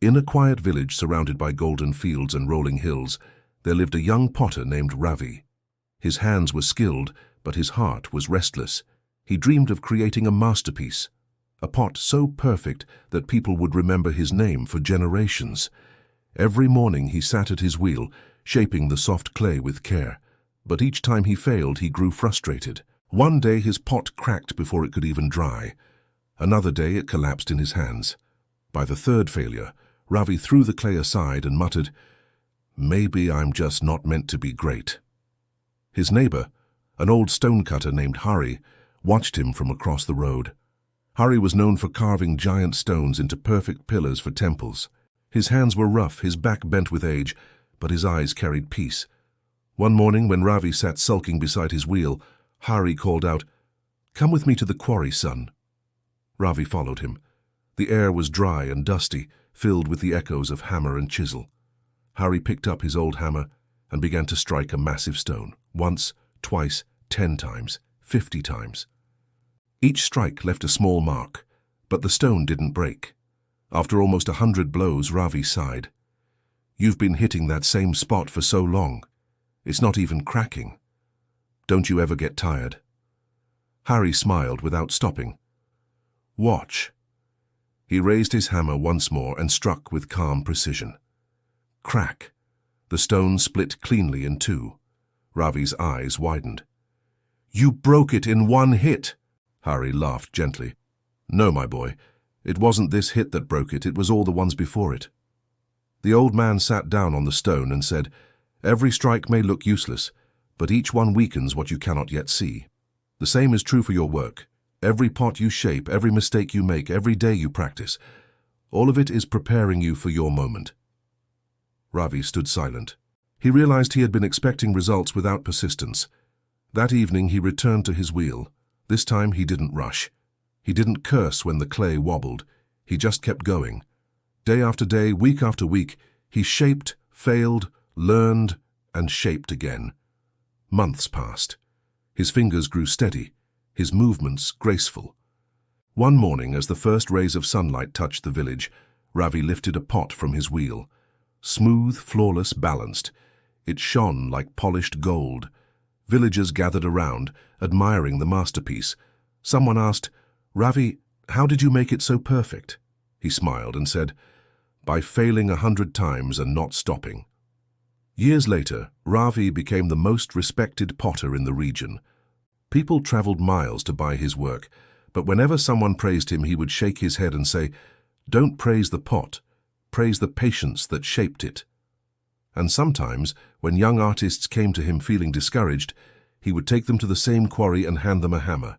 In a quiet village surrounded by golden fields and rolling hills, there lived a young potter named Ravi. His hands were skilled, but his heart was restless. He dreamed of creating a masterpiece, a pot so perfect that people would remember his name for generations. Every morning he sat at his wheel, shaping the soft clay with care. But each time he failed, he grew frustrated. One day his pot cracked before it could even dry. Another day it collapsed in his hands. By the third failure, Ravi threw the clay aside and muttered, "Maybe I'm just not meant to be great." His neighbor, an old stonecutter named Hari, watched him from across the road. Hari was known for carving giant stones into perfect pillars for temples. His hands were rough, his back bent with age, but his eyes carried peace. One morning, when Ravi sat sulking beside his wheel, Hari called out, "Come with me to the quarry, son." Ravi followed him. The air was dry and dusty, filled with the echoes of hammer and chisel. Hari picked up his old hammer and began to strike a massive stone, once, twice, 10 times, 50 times. Each strike left a small mark, but the stone didn't break. After almost 100 blows, Ravi sighed. "You've been hitting that same spot for so long. It's not even cracking. Don't you ever get tired?" Hari smiled without stopping. "Watch." He raised his hammer once more and struck with calm precision. Crack! The stone split cleanly in two. Ravi's eyes widened. "You broke it in one hit!" Hari laughed gently. "No, my boy. It wasn't this hit that broke it, it was all the ones before it." The old man sat down on the stone and said, "Every strike may look useless, but each one weakens what you cannot yet see. The same is true for your work. Every pot you shape, every mistake you make, every day you practice, all of it is preparing you for your moment." Ravi stood silent. He realized he had been expecting results without persistence. That evening he returned to his wheel. This time he didn't rush. He didn't curse when the clay wobbled. He just kept going. Day after day, week after week, he shaped, failed, learned, and shaped again. Months passed. His fingers grew steady, his movements graceful. One morning, as the first rays of sunlight touched the village, Ravi lifted a pot from his wheel. Smooth, flawless, balanced. It shone like polished gold. Villagers gathered around, admiring the masterpiece. Someone asked, "Ravi, how did you make it so perfect?" He smiled and said, "By failing 100 times and not stopping." Years later, Ravi became the most respected potter in the region. People traveled miles to buy his work, but whenever someone praised him, he would shake his head and say, "Don't praise the pot, praise the patience that shaped it." And sometimes, when young artists came to him feeling discouraged, he would take them to the same quarry and hand them a hammer.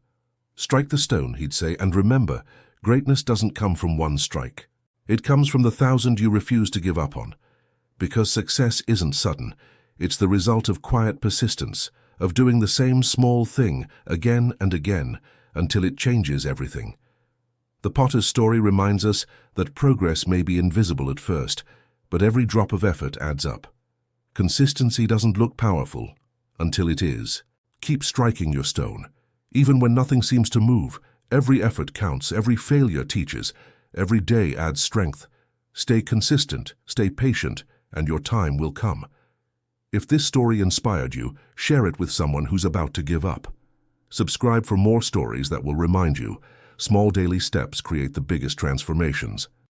"Strike the stone," he'd say, "and remember, greatness doesn't come from one strike. It comes from the 1,000 you refuse to give up on. Because success isn't sudden. It's the result of quiet persistence, of doing the same small thing again and again until it changes everything." The potter's story reminds us that progress may be invisible at first, but every drop of effort adds up. Consistency doesn't look powerful until it is. Keep striking your stone. Even when nothing seems to move, every effort counts, every failure teaches, every day adds strength. Stay consistent, stay patient, and your time will come. If this story inspired you, share it with someone who's about to give up. Subscribe for more stories that will remind you, small daily steps create the biggest transformations.